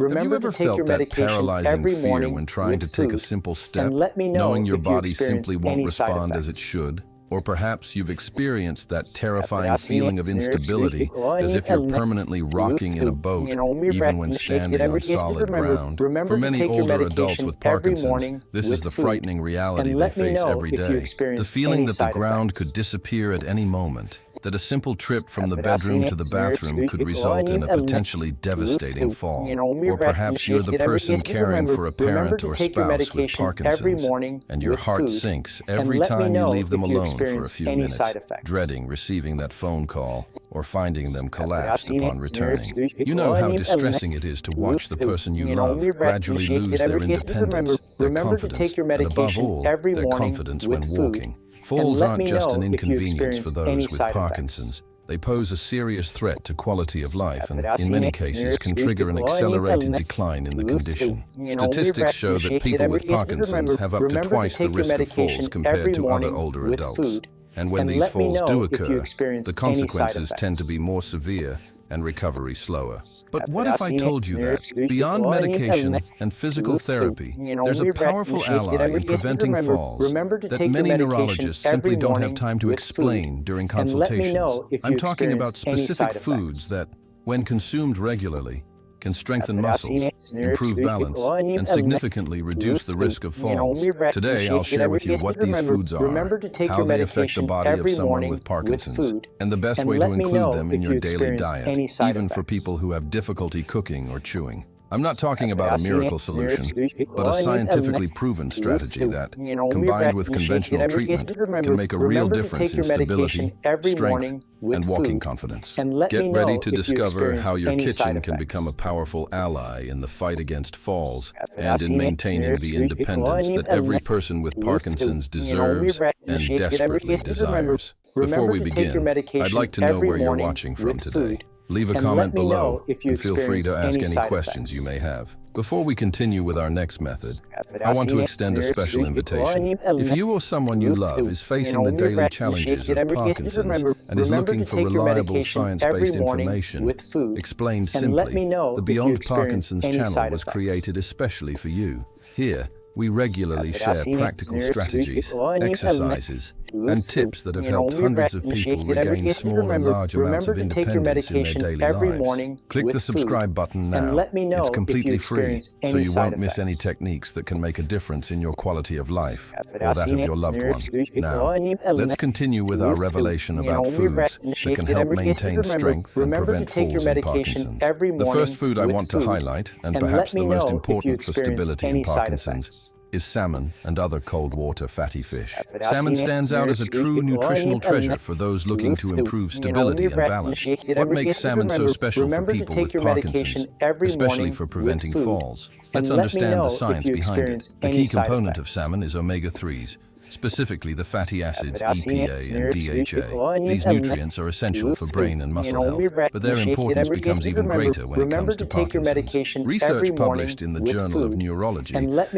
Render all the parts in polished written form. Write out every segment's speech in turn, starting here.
Have you ever felt that paralyzing fear when trying to take a simple step, knowing your body simply won't respond as it should? Or perhaps you've experienced that terrifying feeling of instability, as if you're permanently rocking in a boat, even when standing on solid ground. For many older adults with Parkinson's, this is the frightening reality they face every day. The feeling that the ground could disappear at any moment, that a simple trip from the bedroom to the bathroom could result in a potentially devastating fall. Or perhaps you're the person caring for a parent or spouse with Parkinson's, and your heart sinks every time you leave them alone for a few minutes, dreading receiving that phone call or finding them collapsed upon returning. You know how distressing it is to watch the person you love gradually lose their independence, their confidence, and above all, their confidence when walking. Falls aren't just an inconvenience for those with Parkinson's. They pose a serious threat to quality of life and, in many cases, can trigger an accelerated decline in the condition. Statistics show that people with Parkinson's have up to twice the risk of falls compared to other older adults. And when these falls do occur, the consequences tend to be more severe and recovery slower. But what if I told you that, beyond medication and physical therapy, there's a powerful ally in preventing falls that many neurologists simply don't have time to explain during consultations? I'm talking about specific foods that, when consumed regularly, can strengthen muscles, improve balance, and significantly reduce the risk of falls. Today, I'll share with you what these foods are, how they affect the body of someone with Parkinson's, and the best way to include them in your daily diet, even for people who have difficulty cooking or chewing. I'm not talking about a miracle solution, but a scientifically proven strategy that, combined with conventional treatment, can make a real difference in stability, strength, and walking confidence. Get ready to discover how your kitchen can become a powerful ally in the fight against falls and in maintaining the independence that every person with Parkinson's deserves and desperately desires. Before we begin, I'd like to know where you're watching from today. Leave a comment below and feel free to ask any questions you may have. Before we continue with our next method, I want to extend a special invitation. If you or someone you love is facing the daily challenges of Parkinson's and is looking for reliable science-based information, explained simply, the Beyond Parkinson's channel was created especially for you. Here, we regularly share practical strategies, exercises, and tips that have helped hundreds of people regain small and large amounts of independence in their daily lives. Click the subscribe button now. It's completely free, so you won't miss any techniques that can make a difference in your quality of life or that of your loved one. Now, let's continue with our revelation about foods that can help maintain strength and prevent falls in Parkinson's. The first food I want to highlight, and perhaps the most important for stability in Parkinson's, is salmon and other cold water fatty fish. Salmon stands out as a true nutritional treasure for those looking to improve stability and balance. What makes salmon so special for people with Parkinson's, especially for preventing falls? Let's understand the science behind it. The key component of salmon is omega-3s, specifically the fatty acids EPA and DHA. These nutrients are essential for brain and muscle health, but their importance becomes even greater when it comes to Parkinson's. Research published in the Journal of Neurology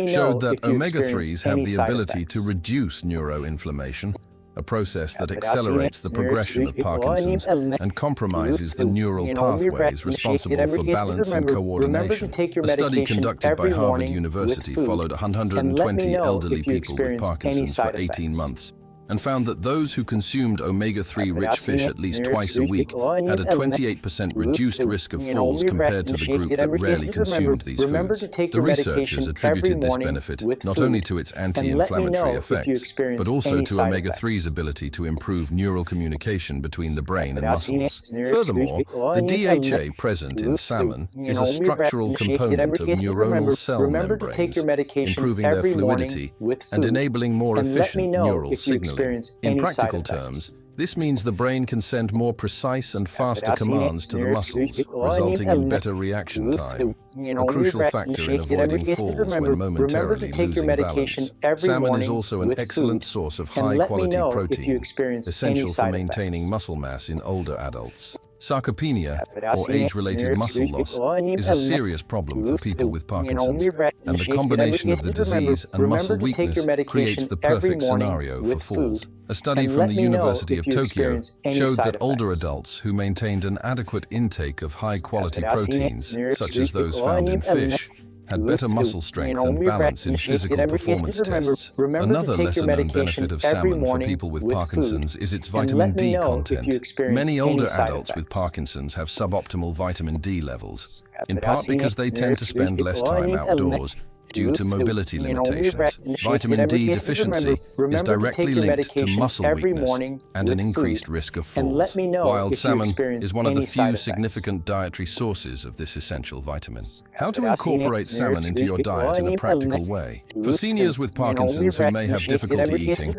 showed that omega-3s have the ability to reduce neuroinflammation, a process that accelerates the progression of Parkinson's and compromises the neural pathways responsible for balance and coordination. A study conducted by Harvard University followed 120 elderly people with Parkinson's for 18 months and found that those who consumed omega-3 rich fish at least twice a week had a 28% reduced risk of falls compared to the group that rarely consumed these foods. The researchers attributed this benefit not only to its anti-inflammatory effects, but also to omega-3's ability to improve neural communication between the brain and muscles. Furthermore, the DHA present in salmon is a structural component of neuronal cell membranes, improving their fluidity and enabling more efficient neural signaling. In practical terms, this means the brain can send more precise and faster commands to the muscles, resulting in better reaction time, a crucial factor in avoiding falls when momentarily losing balance. Salmon is also an excellent source of high-quality protein, essential for maintaining muscle mass in older adults. Sarcopenia, or age-related muscle loss, is a serious problem for people with Parkinson's, and the combination of the disease and muscle weakness creates the perfect scenario for falls. A study from the University of Tokyo showed that older adults who maintained an adequate intake of high-quality proteins, such as those found in fish, had better muscle strength and balance in physical performance tests. Another lesser-known benefit of salmon for people with Parkinson's is its vitamin D content. Many older adults with Parkinson's have suboptimal vitamin D levels, in part because they tend to spend less time outdoors due to mobility limitations. Vitamin D deficiency is directly linked to muscle weakness and an increased risk of falls. Wild salmon is one of the few significant dietary sources of this essential vitamin. How to incorporate salmon into your diet in a practical way? For seniors with Parkinson's who may have difficulty eating,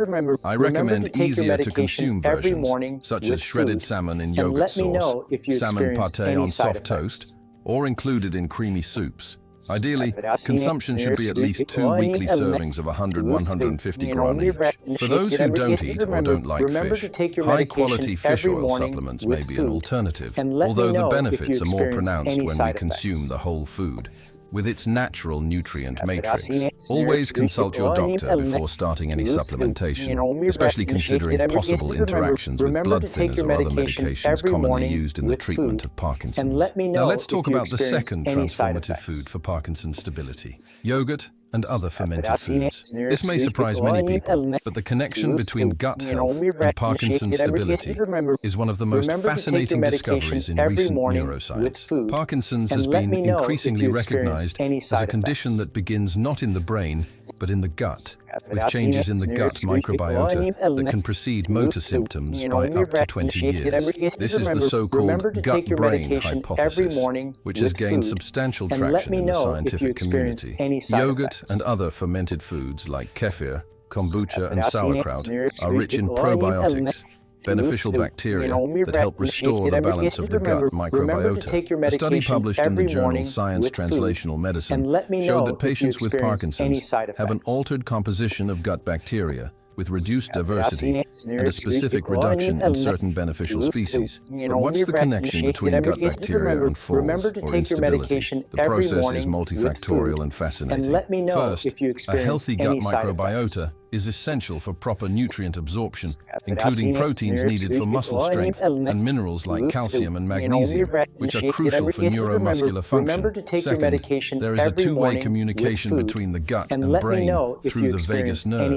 I recommend easier-to-consume versions, such as shredded salmon in yogurt sauce, salmon pâté on soft toast, or included in creamy soups. Ideally, consumption should be at least 2 weekly servings of 100–150 grams each. For those who don't eat or don't like fish, high-quality fish oil supplements may be an alternative, although the benefits are more pronounced when we consume the whole food. With its natural nutrient matrix, always consult your doctor before starting any supplementation, especially considering possible interactions with blood thinners or other medications commonly used in the treatment of Parkinson's. Now let's talk about the second transformative food for Parkinson's stability: yogurt and other fermented foods. This may surprise many people, but the connection between gut health and Parkinson's stability is one of the most fascinating discoveries in recent neuroscience. Parkinson's has been increasingly recognized as a condition that begins not in the brain, but in the gut, with changes in the gut microbiota that can precede motor symptoms by up to 20 years. This is the so-called gut-brain hypothesis, which has gained substantial traction in the scientific community. Yogurt and other fermented foods like kefir, kombucha, and sauerkraut are rich in probiotics, beneficial bacteria that help restore the balance of the gut microbiota. A study published in the journal Science Translational Medicine showed that patients with Parkinson's have an altered composition of gut bacteria with reduced diversity and a specific reduction in certain beneficial species. But what's the connection between gut bacteria and falls or instability? The process is multifactorial and fascinating. First, a healthy gut microbiota is essential for proper nutrient absorption, including proteins needed for muscle strength and minerals like calcium and magnesium, which are crucial for neuromuscular function. Second, there is a two-way communication between the gut and brain through the vagus nerve,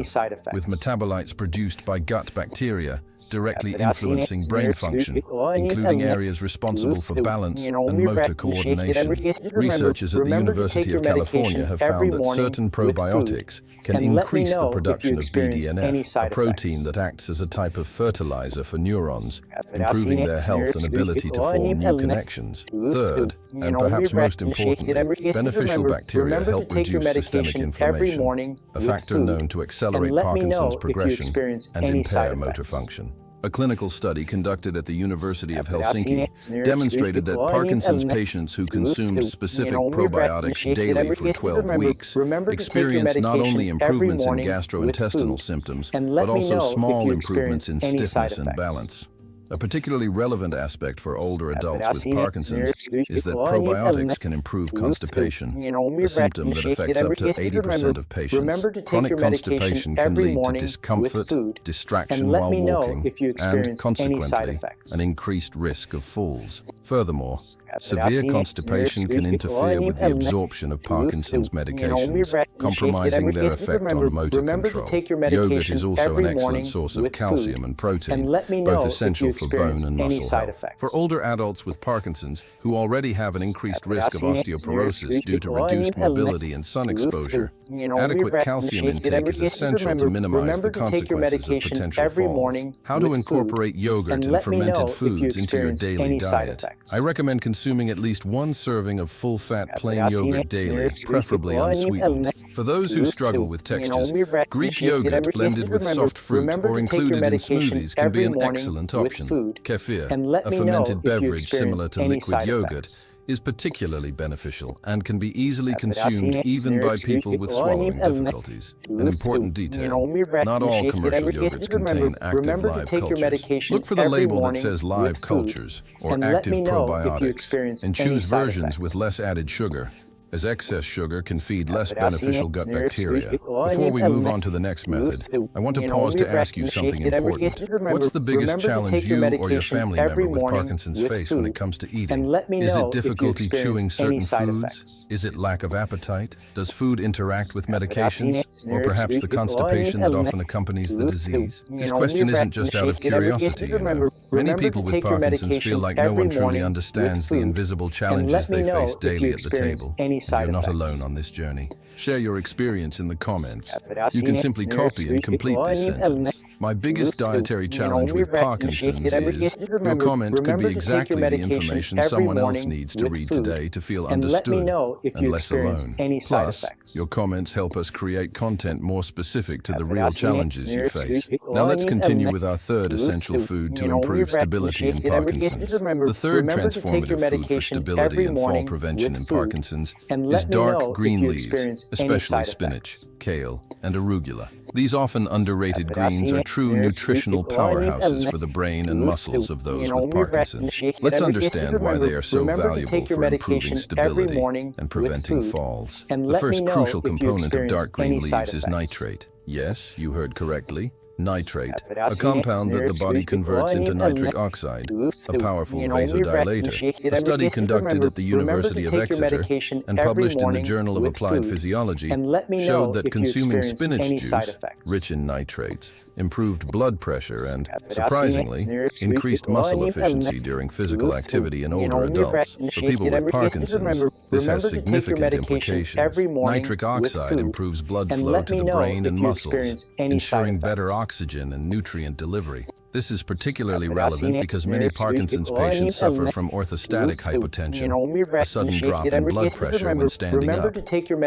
with metabolites produced by gut bacteria directly influencing brain function, including areas responsible for balance and motor coordination. Researchers at the University of California have found that certain probiotics can increase the production of BDNF, a protein that acts as a type of fertilizer for neurons, improving their health and ability to form new connections. Third, and perhaps most importantly, beneficial bacteria help reduce systemic inflammation, a factor known to accelerate Parkinson's progression and impair motor function. A clinical study conducted at the University of Helsinki demonstrated that Parkinson's patients who consumed specific probiotics daily for 12 weeks experienced not only improvements in gastrointestinal symptoms, but also small improvements in stiffness and balance. A particularly relevant aspect for older adults with Parkinson's is that probiotics can improve constipation, a symptom that affects up to 80% of patients. Chronic constipation can lead to discomfort, distraction while walking, and, consequently, an increased risk of falls. Furthermore, severe constipation can interfere with the absorption of Parkinson's medications, compromising their effect on motor control. Yogurt is also an excellent source of calcium and protein, both essential for bone and muscle health. For older adults with Parkinson's who already have an increased risk of osteoporosis due to reduced mobility and sun exposure, adequate calcium intake is essential to minimize the consequences of potential falls. How to incorporate yogurt and fermented foods into your daily diet? I recommend consuming at least 1 serving of full-fat plain yogurt daily, preferably unsweetened. For those who struggle with textures, Greek yogurt blended with soft fruit or included in smoothies can be an excellent option. Kefir, a fermented beverage similar to liquid yogurt, is particularly beneficial and can be easily consumed even by people with swallowing difficulties. An important detail: not all commercial yogurts contain active live cultures. Look for the label that says live cultures or active probiotics and choose versions with less added sugar, as excess sugar can feed less beneficial gut bacteria. Before we move on to the next method, I want to pause to ask you something important. What's the biggest challenge you or your family member with Parkinson's face when it comes to eating? Is it difficulty chewing certain foods? Is it lack of appetite? Does food interact with medications? Or perhaps the constipation that often accompanies the disease? This question isn't just out of curiosity, you know. Many people with Parkinson's feel like no one truly understands the invisible challenges they face daily at the table. You're not alone on this journey. Share your experience in the comments. You can simply copy and complete this sentence. My biggest dietary challenge with Parkinson's is... Your comment could be exactly the information someone else needs to read today to feel understood and less alone. Plus, your comments help us create content more specific to the real challenges you face. Now let's continue with our third essential food to improve stability in Parkinson's. The third transformative food for stability and fall prevention in Parkinson's is dark green leaves, especially spinach, kale, and arugula. These often underrated greens are true nutritional powerhouses for the brain and muscles of those with Parkinson's. Let's understand why they are so valuable for improving stability and preventing falls. The first crucial component of dark green leaves is nitrate. Yes, you heard correctly. Nitrate, a compound that the body converts into nitric oxide, a powerful vasodilator. A study conducted at the University of Exeter and published in the Journal of Applied Physiology showed that consuming spinach juice, rich in nitrates, improved blood pressure and, surprisingly, increased muscle efficiency during physical activity in older adults. For people with Parkinson's, this has significant implications. Nitric oxide improves blood flow to the brain and muscles, ensuring better oxygen and nutrient delivery. This is particularly relevant because many Parkinson's patients suffer from orthostatic hypotension, a sudden drop in blood pressure when standing up,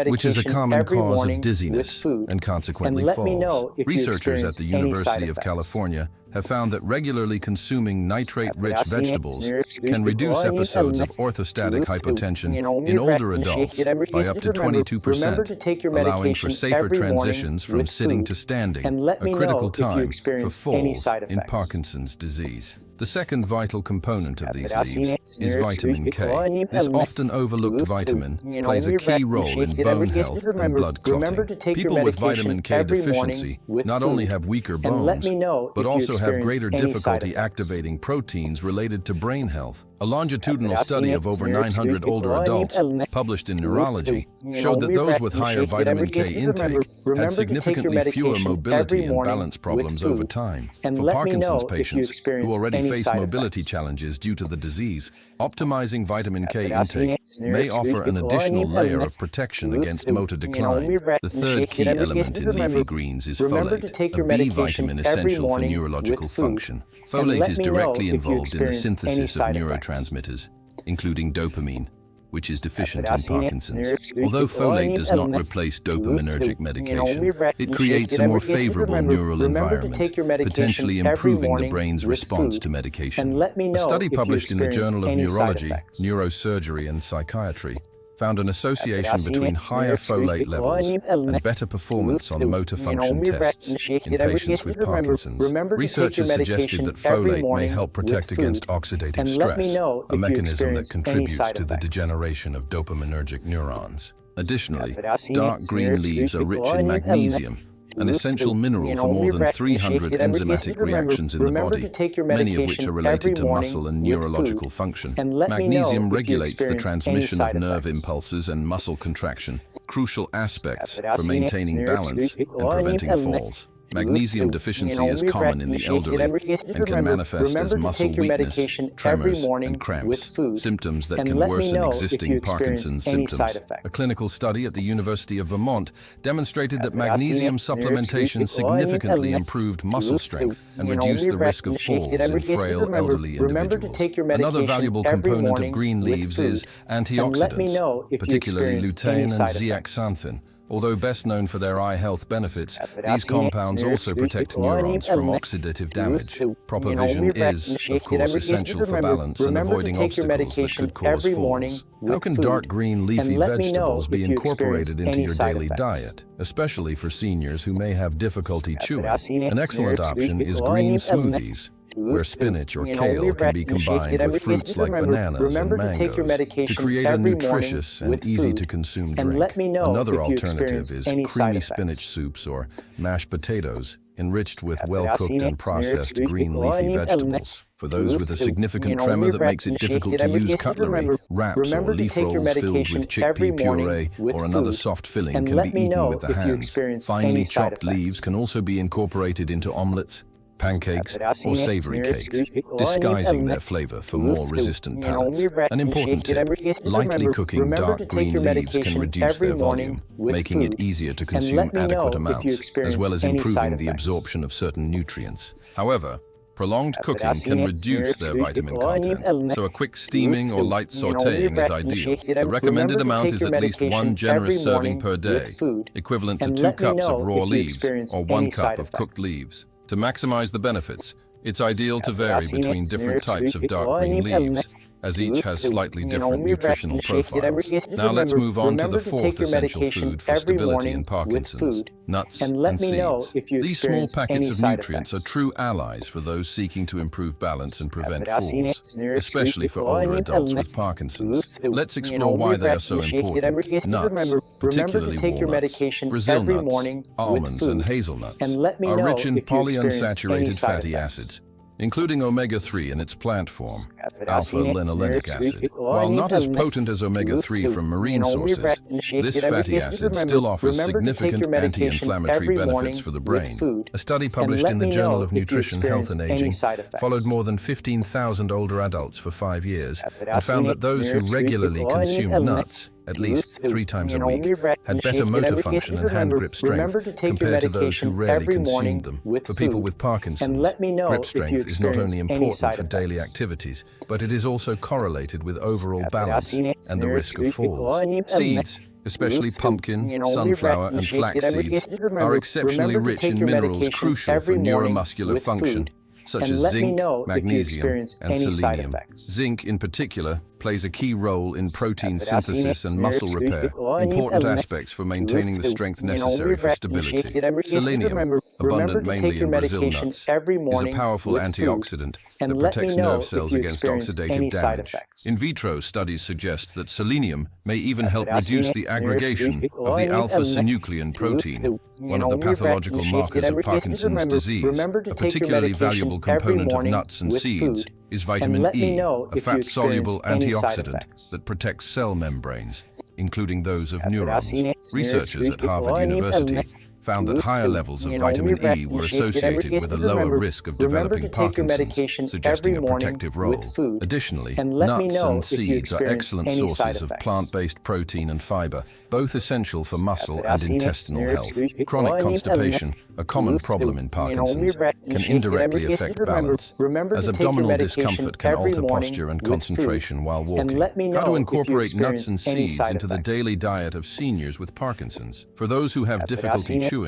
which is a common cause of dizziness and consequently falls. Researchers at the University of California have found that regularly consuming nitrate-rich vegetables can reduce episodes of orthostatic hypotension in older adults by up to 22%, allowing for safer transitions from sitting to standing, a critical time for falls in Parkinson's disease. The second vital component of these leaves is vitamin K. This often overlooked vitamin plays a key role in bone health and blood clotting. People with vitamin K deficiency not only have weaker bones, but also have greater difficulty activating proteins related to brain health. A longitudinal study of over 900 older adults, published in Neurology, showed that those with higher vitamin K intake had significantly fewer mobility and balance problems over time. For Parkinson's patients who already face mobility challenges due to the disease, optimizing vitamin K intake may offer an additional layer of protection against motor decline. The third key element in leafy greens is folate, a B vitamin essential for neurological function. Folate is directly involved in the synthesis of neurotransmitters, including dopamine, which is deficient in Parkinson's. Although folate does not replace dopaminergic medication, it creates a more favorable neural environment, potentially improving the brain's response to medication. A study published in the Journal of Neurology, Neurosurgery and Psychiatry found an association between higher folate levels and better performance on motor function tests in patients with Parkinson's. Researchers suggested that folate may help protect against oxidative stress, a mechanism that contributes to the degeneration of dopaminergic neurons. Additionally, dark green leaves are rich in magnesium, an essential mineral for more than 300 enzymatic reactions in the body, many of which are related to muscle and neurological function. Magnesium regulates the transmission of nerve impulses and muscle contraction, crucial aspects for maintaining balance and preventing falls. Magnesium deficiency is common in the elderly and can manifest as muscle weakness, tremors, and cramps, symptoms that can worsen existing Parkinson's symptoms. A clinical study at the University of Vermont demonstrated that magnesium supplementation significantly improved muscle strength and reduced the risk of falls in frail elderly individuals. Another valuable component of green leaves is antioxidants, particularly lutein and zeaxanthin, Although best known for their eye health benefits, these compounds also protect neurons from oxidative damage. Proper vision is, of course, essential for balance and avoiding obstacles that could cause falls. How can dark green leafy vegetables be incorporated into your daily diet, especially for seniors who may have difficulty chewing? An excellent option is green smoothies, where spinach or kale can be combined with fruits like bananas and mangoes to create a nutritious and easy-to-consume drink. Another alternative is creamy spinach soups or mashed potatoes enriched with well-cooked and processed green leafy vegetables. For those with a significant tremor that makes it difficult to use cutlery, wraps or leaf rolls filled with chickpea puree or another soft filling can be eaten with the hands. Finely chopped leaves can also be incorporated into omelets, pancakes, or savory cakes, disguising their flavor for more resistant palates. An important tip, lightly cooking dark green leaves can reduce their volume, making it easier to consume adequate amounts, as well as improving the absorption of certain nutrients. However, prolonged cooking can reduce their vitamin content, so a quick steaming or light sautéing is ideal. The recommended amount is at least 1 generous serving per day, equivalent to 2 cups of raw leaves or 1 cup of cooked leaves. To maximize the benefits, it's ideal to vary between different types of dark green leaves, as each has slightly different nutritional profiles. Now let's move on to the fourth essential food for stability in Parkinson's: nuts and seeds. These small packets of nutrients are true allies for those seeking to improve balance and prevent falls, especially for older adults with Parkinson's. Let's explore why they are so important. Nuts, particularly walnuts, Brazil nuts, almonds, and hazelnuts, are rich in polyunsaturated fatty acids, including omega-3 in its plant form, alpha-linolenic acid. While not as potent as omega-3 from marine sources, this fatty acid still offers significant anti-inflammatory benefits for the brain. A study published in the Journal of Nutrition, Health and Aging followed more than 15,000 older adults for 5 years and found that those who regularly consumed nuts, at least 3 times a week, had better motor function and hand grip strength compared to those who rarely consumed them. For people with Parkinson's, grip strength is not only important for daily activities, but it is also correlated with overall balance and the risk of falls. Seeds, especially pumpkin, sunflower, and flax seeds, are exceptionally rich in minerals crucial for neuromuscular function, such as zinc, magnesium, and selenium. Zinc, in particular, plays a key role in protein synthesis and muscle repair, important aspects for maintaining the strength necessary for stability. Selenium, abundant mainly in Brazil nuts, is a powerful antioxidant that protects nerve cells against oxidative damage. In vitro studies suggest that selenium may even help reduce the aggregation of the alpha-synuclein protein, one of the pathological markers of Parkinson's disease. A particularly valuable component of nuts and seeds is vitamin E, a fat-soluble antioxidant that protects cell membranes, including those of neurons. Researchers at Harvard University found that higher levels of vitamin E were associated with a lower risk of developing Parkinson's, suggesting a protective role. Additionally, nuts and seeds are excellent sources of plant-based protein and fiber, both essential for muscle and intestinal health. Chronic constipation, a common problem in Parkinson's, can indirectly affect balance, as abdominal discomfort can alter posture and concentration while walking. How to incorporate nuts and seeds into the daily diet of seniors with Parkinson's? For those who have difficulty chewing,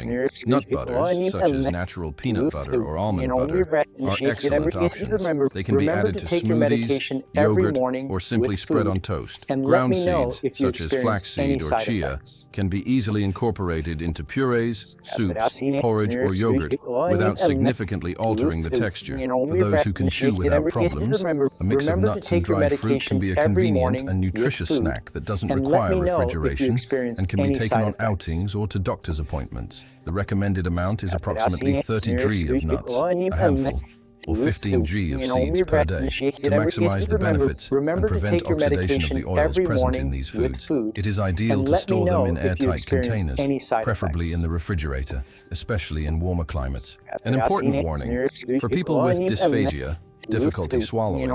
nut butters, such as natural peanut butter or almond butter, are excellent options. They can be added to smoothies, yogurt, or simply spread on toast. Ground seeds, such as flaxseed or chia, can be easily incorporated into purees, soups, porridge, or yogurt without significantly altering the texture. For those who can chew without problems, a mix of nuts and dried fruit can be a convenient and nutritious snack that doesn't require refrigeration and can be taken on outings or to doctor's appointments. The recommended amount is approximately 30 g of nuts, a handful, or 15 g of seeds per day. To maximize the benefits and prevent oxidation of the oils present in these foods, it is ideal to store them in airtight containers, preferably in the refrigerator, especially in warmer climates. An important warning: for people with dysphagia, difficulty swallowing,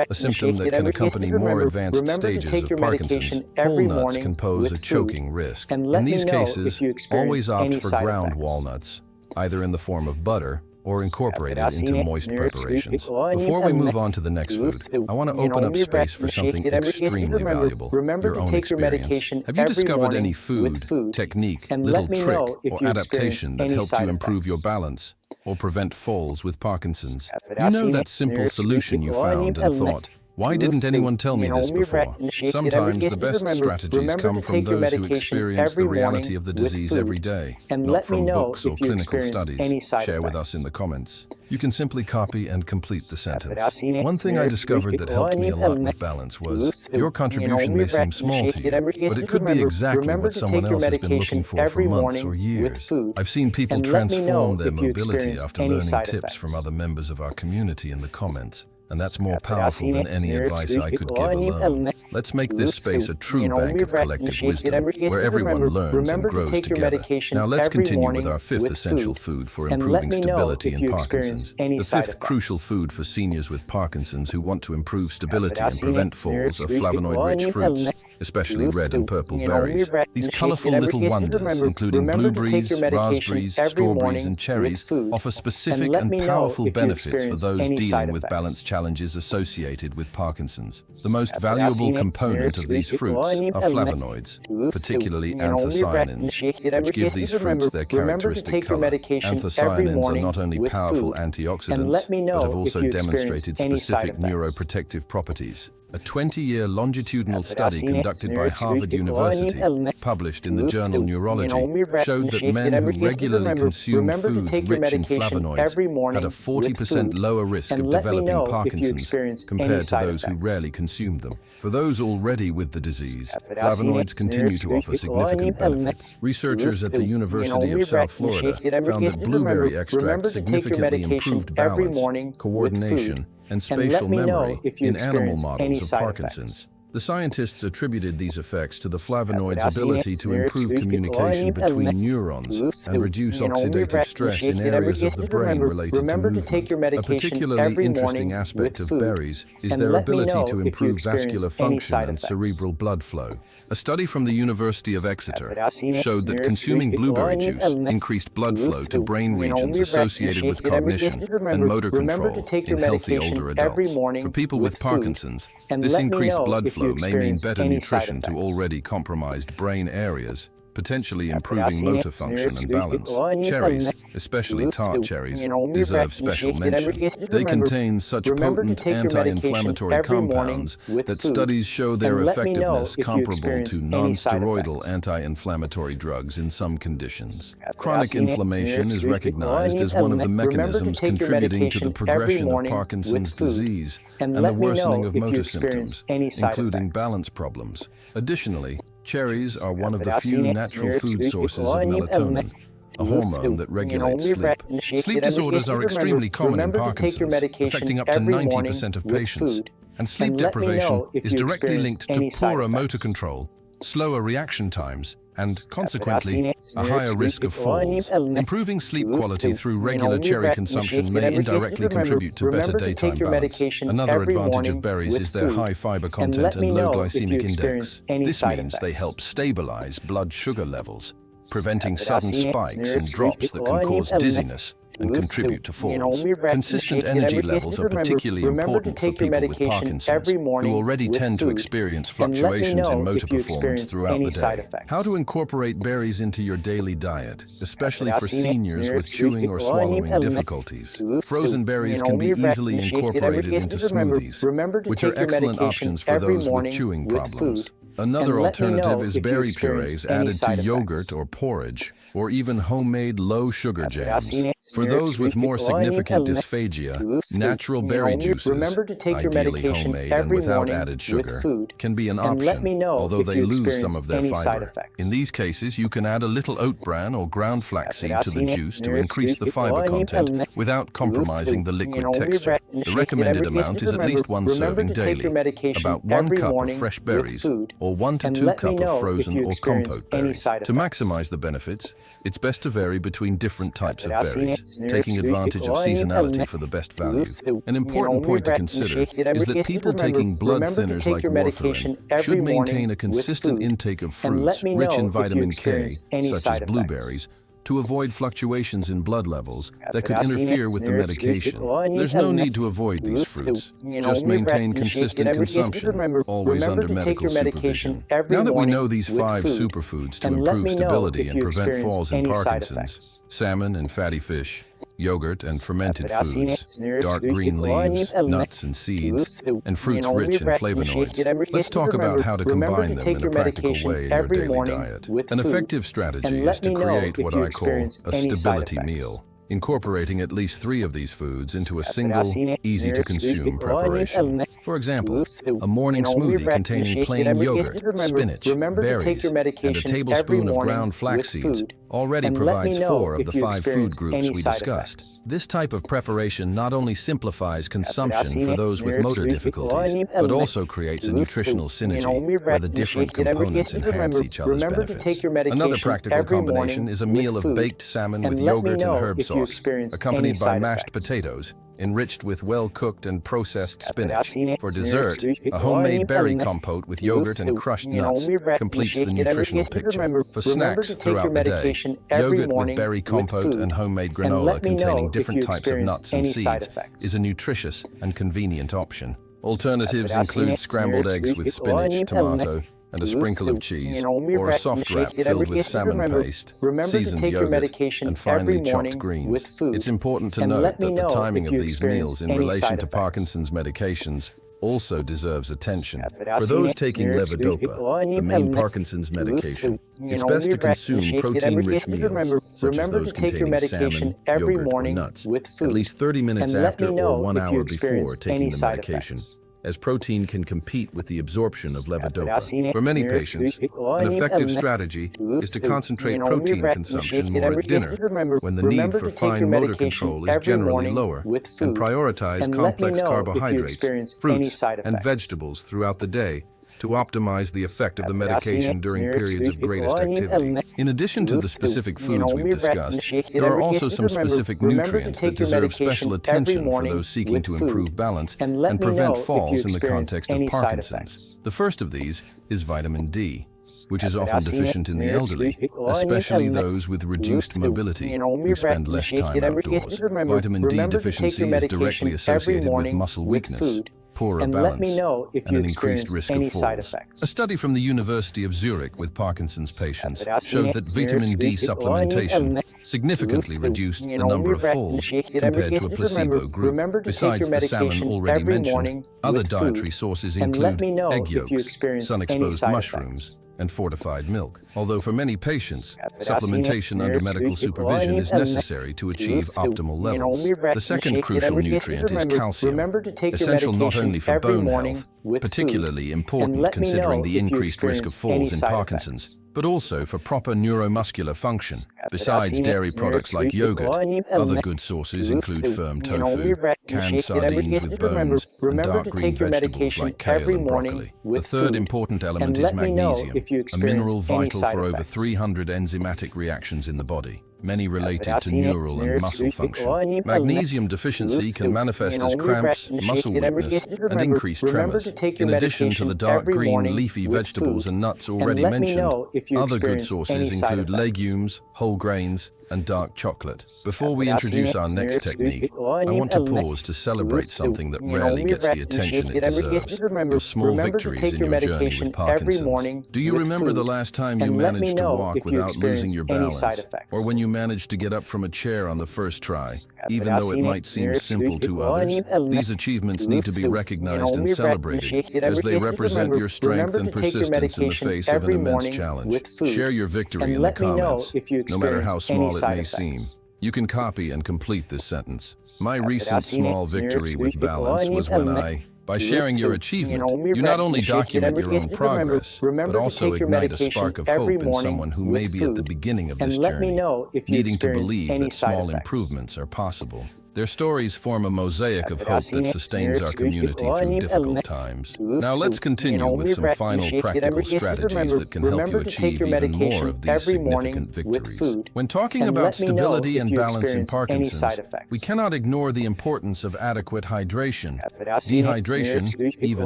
a symptom that can accompany more advanced stages of Parkinson's, whole nuts can pose a choking risk. In these cases, always opt for ground walnuts, either in the form of butter or incorporated into moist preparations. Before we move on to the next food, I want to open up space for something extremely valuable, your own experience. Have you discovered any food, technique, little trick, or adaptation that helped you improve your balance or prevent falls with Parkinson's? You know that simple solution you found and thought, why didn't anyone tell me this before? Sometimes the best strategies come from those who experience the reality of the disease every day, not from books or clinical studies. Share with us in the comments. You can simply copy and complete the sentence. One thing I discovered that helped me a lot with balance was, your contribution may seem small to you, but it could be exactly what someone else has been looking for months or years. I've seen people transform their mobility after learning tips from other members of our community in the comments. And that's more powerful than any advice I could give alone. Let's make this space a true bank of collective wisdom, where everyone learns and grows together. Now let's continue with our fifth essential food for improving stability in Parkinson's. The fifth crucial food for seniors with Parkinson's who want to improve stability and prevent falls are flavonoid-rich fruits, especially red and purple berries. These colorful little wonders, including blueberries, raspberries, strawberries, and cherries, offer specific and powerful benefits for those dealing with balance challenges associated with Parkinson's. The most valuable component of these fruits are flavonoids, particularly anthocyanins, which give these fruits their characteristic color. Anthocyanins are not only powerful antioxidants, but have also demonstrated specific neuroprotective properties. A 20-year longitudinal study conducted by Harvard University, published in the journal Neurology, showed that men who regularly consumed foods rich in flavonoids had a 40% lower risk of developing Parkinson's compared to those who rarely consumed them. For those already with the disease, flavonoids continue to offer significant benefits. Researchers at the University of South Florida found that blueberry extract significantly improved balance, coordination, and spatial memory in animal models of Parkinson's. The scientists attributed these effects to the flavonoids' ability to improve communication between neurons and reduce oxidative stress in areas of the brain related to movement. A particularly interesting aspect of berries is their ability to improve vascular function and cerebral blood flow. A study from the University of Exeter showed that consuming blueberry juice increased blood flow to brain regions associated with cognition and motor control in healthy older adults. For people with Parkinson's, this increased blood flow may mean better nutrition to already compromised brain areas, potentially improving motor function and balance. Cherries, especially tart cherries, deserve special mention. They contain such potent anti-inflammatory compounds that studies show their effectiveness comparable to non-steroidal anti-inflammatory drugs in some conditions. Chronic inflammation is recognized as one of the mechanisms contributing to the progression of Parkinson's disease and the worsening of motor symptoms, including balance problems. Additionally, cherries are one of the few natural food sources of melatonin, a hormone that regulates sleep. Sleep disorders are extremely common in Parkinson's, affecting up to 90% of patients, and sleep deprivation is directly linked to poorer motor control, slower reaction times, and consequently, a higher risk of falls. Improving sleep quality through regular cherry consumption may indirectly contribute to better daytime balance. Another advantage of berries is their high fiber content and low glycemic index. This means they help stabilize blood sugar levels, preventing sudden spikes and drops that can cause dizziness and contribute to falls. Consistent energy levels are particularly important for people with Parkinson's, who already tend to experience fluctuations in motor performance throughout the day. How to incorporate berries into your daily diet, especially for seniors with chewing or swallowing difficulties. Frozen berries can be easily incorporated into smoothies, which are excellent options for those with chewing problems. Another alternative is berry purees added to yogurt or porridge, or even homemade low-sugar jams. For those with more significant dysphagia, natural berry juices, ideally homemade and without added sugar, can be an option, although they lose some of their fiber. In these cases, you can add a little oat bran or ground flaxseed to the juice to increase the fiber content without compromising the liquid texture. The recommended amount is at least 1 serving daily, about 1 cup of fresh berries, or 1 to 2 cups of frozen or compote berries. To maximize the benefits, it's best to vary between different types of berries, taking advantage of seasonality for the best value. An important point to consider is that people taking blood thinners like warfarin should maintain a consistent intake of fruits rich in vitamin K, such as blueberries, to avoid fluctuations in blood levels that could interfere with the medication. There's no need to avoid these fruits. Just maintain consistent consumption, always under medical supervision. Now that we know these 5 superfoods to improve stability and prevent falls in Parkinson's, salmon and fatty fish, yogurt and fermented foods, dark green leaves, nuts and seeds, and fruits rich in flavonoids. Let's talk about how to combine them in a practical way in your daily diet. An effective strategy is to create what I call a stability meal, incorporating at least 3 of these foods into a single, easy-to-consume preparation. For example, a morning smoothie containing plain yogurt, spinach, berries, and a tablespoon of ground flax seeds already provides 4 of the 5 food groups we discussed. This type of preparation not only simplifies consumption for those with motor difficulties, but also creates a nutritional synergy where the different components enhance each other's benefits. Another practical combination is a meal of baked salmon with yogurt and herb sauce, accompanied by mashed potatoes, enriched with well-cooked and processed spinach. For dessert, a homemade berry compote with yogurt and crushed nuts completes the nutritional picture. For snacks throughout the day, yogurt with berry compote and homemade granola containing different types of nuts and seeds is a nutritious and convenient option. Alternatives include scrambled eggs with spinach, tomato, and a sprinkle of cheese, or a soft wrap filled with salmon paste, seasoned yogurt, and finely chopped greens. It's important to note that the timing of these meals in relation to Parkinson's medications also deserves attention. For those taking levodopa, the main Parkinson's medication, it's best to consume protein-rich meals, such as those containing salmon, yogurt, or nuts, at least 30 minutes after or 1 hour before taking the medication, as protein can compete with the absorption of levodopa. For many patients, an effective strategy is to concentrate protein consumption more at dinner, when the need for fine motor control is generally lower, and prioritize complex carbohydrates, fruits, and vegetables throughout the day to optimize the effect of the medication during periods of greatest activity. In addition to the specific foods we've discussed, there are also some specific nutrients that deserve special attention for those seeking to improve balance and prevent falls in the context of Parkinson's. The first of these is vitamin D, which is often deficient in the elderly, especially those with reduced mobility who spend less time outdoors. Vitamin D deficiency is directly associated with muscle weakness, poorer balance, and an increased risk of falls. A study from the University of Zurich with Parkinson's patients showed that vitamin D supplementation significantly reduced the number of falls compared to a placebo group. Besides the salmon already mentioned, other dietary sources include egg yolks, sun-exposed mushrooms, and fortified milk. Although for many patients, supplementation under medical supervision is necessary to achieve optimal levels. The second crucial nutrient is calcium, essential not only for bone health, particularly important considering the increased risk of falls in Parkinson's, but also for proper neuromuscular function. Besides dairy products like yogurt, other good sources include firm tofu, canned sardines with bones, and dark green vegetables like kale and broccoli. The third important element is magnesium, a mineral vital for over 300 enzymatic reactions in the body, many related to neural and muscle function. Magnesium deficiency can manifest as cramps, muscle weakness, and increased tremors. In addition to the dark green leafy vegetables and nuts already mentioned, other good sources include legumes, whole grains, and dark chocolate. Before we introduce our next technique, I want to pause to celebrate something that rarely gets the attention it deserves: your small victories in your journey with Parkinson's. Do you remember the last time you managed to walk without losing your balance? Or when you managed to get up from a chair on the first try, even though it might seem simple to others? These achievements need to be recognized and celebrated, as they represent your strength and persistence in the face of an immense challenge. Share your victory in the comments, no matter how small it may seem. You can copy and complete this sentence. My recent small victory with balance was when by sharing your achievement, you not only document your own progress, but also ignite a spark of hope in someone who may be at the beginning of this journey, needing to believe that small improvements are possible. Their stories form a mosaic of hope that sustains our community through difficult times. Now let's continue with some final practical strategies that can help you achieve even more of these significant victories. When talking about stability and balance in Parkinson's, we cannot ignore the importance of adequate hydration. Dehydration, even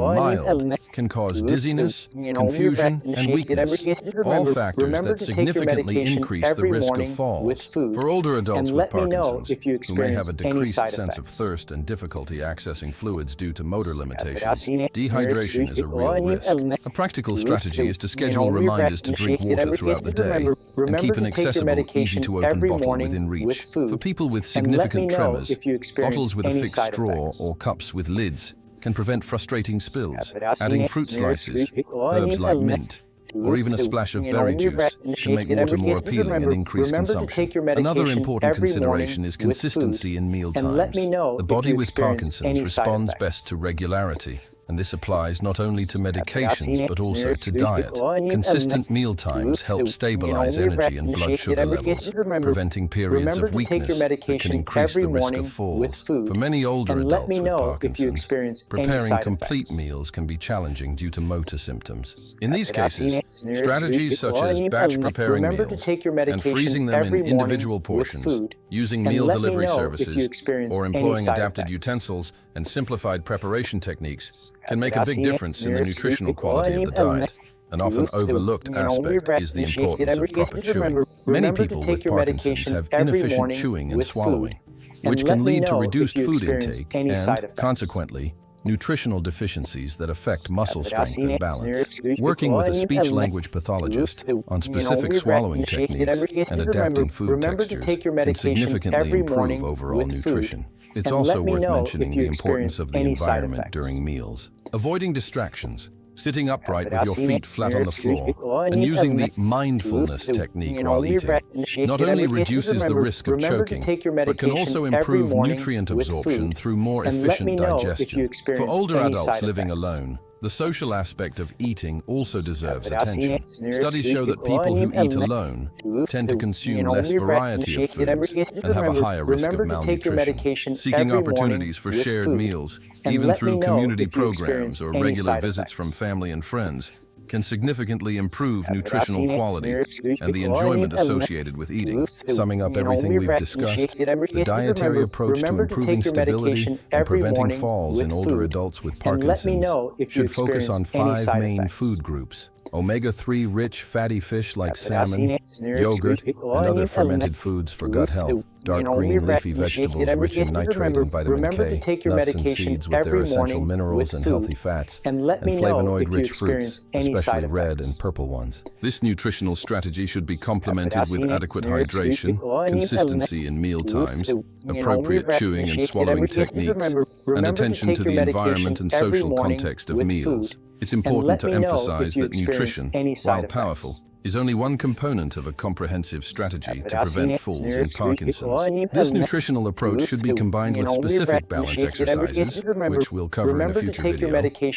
mild, can cause dizziness, confusion, and weakness, all factors that significantly increase the risk of falls. For older adults with Parkinson's, who may have a decreased sense of thirst and difficulty accessing fluids due to motor limitations, dehydration is a real risk. A practical strategy is to schedule reminders to drink water throughout the day and keep an accessible, easy-to-open bottle within reach. For people with significant tremors, bottles with a fixed straw or cups with lids can prevent frustrating spills. Adding fruit slices, herbs like mint, or even a splash of berry juice can make water more appealing and increase consumption. Another important consideration is consistency in meal times. The body with Parkinson's responds best to regularity, and this applies not only to medications but also to diet. Consistent meal times help stabilize energy and blood sugar levels, preventing periods of weakness that can increase the risk of falls. For many older adults with Parkinson's, preparing complete meals can be challenging due to motor symptoms. In these cases, strategies such as batch preparing meals and freezing them in individual portions, using meal delivery services, or employing adapted utensils and simplified preparation techniques can make a big difference in the nutritional quality of the diet. An often overlooked aspect is the importance of proper chewing. Many people with Parkinson's have inefficient chewing and swallowing, which can lead to reduced food intake and, consequently, nutritional deficiencies that affect muscle strength and balance. Working with a speech-language pathologist on specific swallowing techniques and adapting food textures can significantly improve overall nutrition. It's also worth mentioning the importance of the environment during meals. Avoiding distractions, sitting upright with your feet flat on the floor, and using the mindfulness technique while eating not only reduces the risk of choking, but can also improve nutrient absorption through more efficient digestion. For older adults living alone, the social aspect of eating also deserves attention. Studies show that people who eat alone tend to consume less variety of foods and have a higher risk of malnutrition. Seeking opportunities for shared meals, even through community programs or regular visits from family and friends, can significantly improve nutritional quality and the enjoyment associated with eating. Summing up everything we've discussed, the dietary approach to improving stability and preventing falls in older adults with Parkinson's should focus on 5 main food groups: omega-3 rich fatty fish like salmon, yogurt, and other fermented foods for gut health, dark green leafy vegetables rich in nitrate and vitamin K, nuts and seeds with their essential minerals and healthy fats, and flavonoid-rich fruits, especially red and purple ones. This nutritional strategy should be complemented with adequate hydration, consistency in meal times, appropriate chewing and swallowing techniques, and attention to the environment and social context of meals. It's important to emphasize that nutrition, while powerful, is only one component of a comprehensive strategy to prevent falls in Parkinson's. This nutritional approach should be combined with specific balance exercises, which we'll cover in a future video,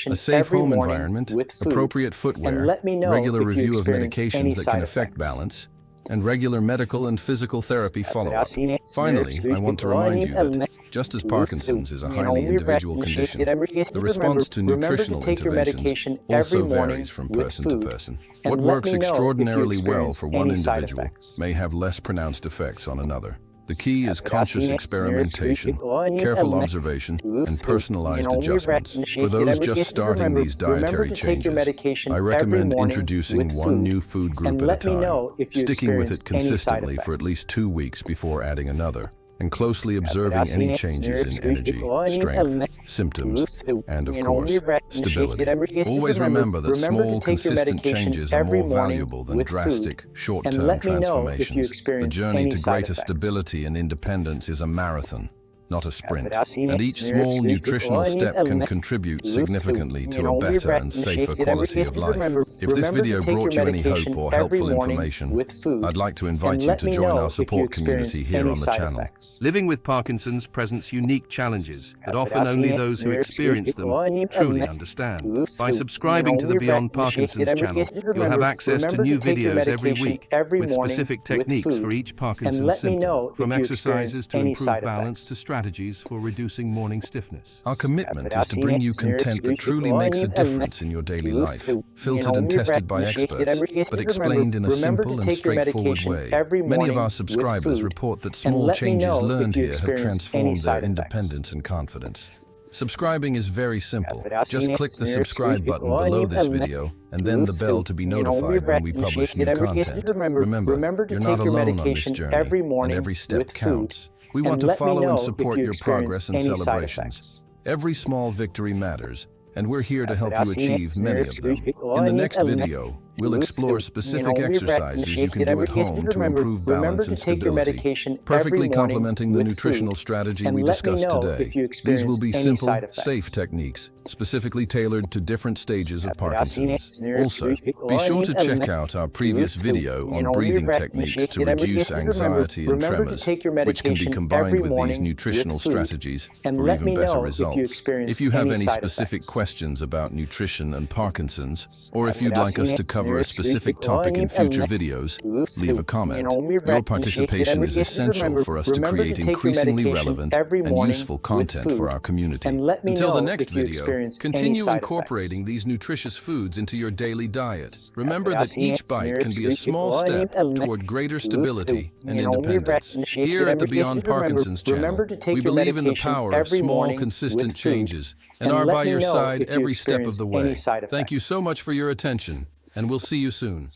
a safe home environment, appropriate footwear, regular review of medications that can affect balance, and regular medical and physical therapy follow-up. Finally, I want to remind you that, just as Parkinson's is a highly individual condition, the response to nutritional interventions also varies from person to person. What works extraordinarily well for one individual may have less pronounced effects on another. The key is conscious experimentation, careful observation, and personalized adjustments. For those just starting these dietary changes, I recommend introducing one new food group at a time, sticking with it consistently for at least 2 weeks before adding another, and closely observing any changes in energy, strength, symptoms, and, of course, stability. Always remember that small, consistent changes are more valuable than drastic, short-term transformations. The journey to greater stability and independence is a marathon, not a sprint, and each small nutritional step can contribute significantly to a better and safer quality of life. If this video brought you any hope or helpful information, I'd like to invite you to join our support community here on the channel. Living with Parkinson's presents unique challenges that often only those who experience them truly understand. By subscribing to the Beyond Parkinson's channel, you'll have access to new videos every week with specific techniques for each Parkinson's symptom, from exercises to improve balance to strategies. strategies for reducing morning stiffness. Our commitment is to bring you content that truly makes a difference in your daily life, filtered and tested by experts, but explained in a simple and straightforward way. Many of our subscribers report that small changes learned here have transformed their independence and confidence. Subscribing is very simple. Just click the subscribe button below this video and then the bell to be notified when we publish new content. Remember, you're not alone on this journey, and every step counts. We want to follow and support your progress and celebrations. Every small victory matters, and we're here to help you achieve many of them. In the next video, we'll explore specific exercises you can do at home to improve balance and stability, perfectly complementing the nutritional strategy we discussed today. These will be simple, safe techniques, specifically tailored to different stages of Parkinson's. Also, be sure to check out our previous video on breathing techniques to reduce anxiety and tremors, which can be combined with these nutritional strategies for even better results. If you have any specific questions about nutrition and Parkinson's, or if you'd like us to cover a specific topic in future videos, leave a comment. Your participation is essential for us to create increasingly relevant and useful content for our community. Until the next video, continue incorporating these nutritious foods into your daily diet. Remember that each bite can be a small step toward greater stability and independence. Here at the Beyond Parkinson's channel, we believe in the power of small, consistent changes and are by your side every step of the way. Thank you so much for your attention, and we'll see you soon.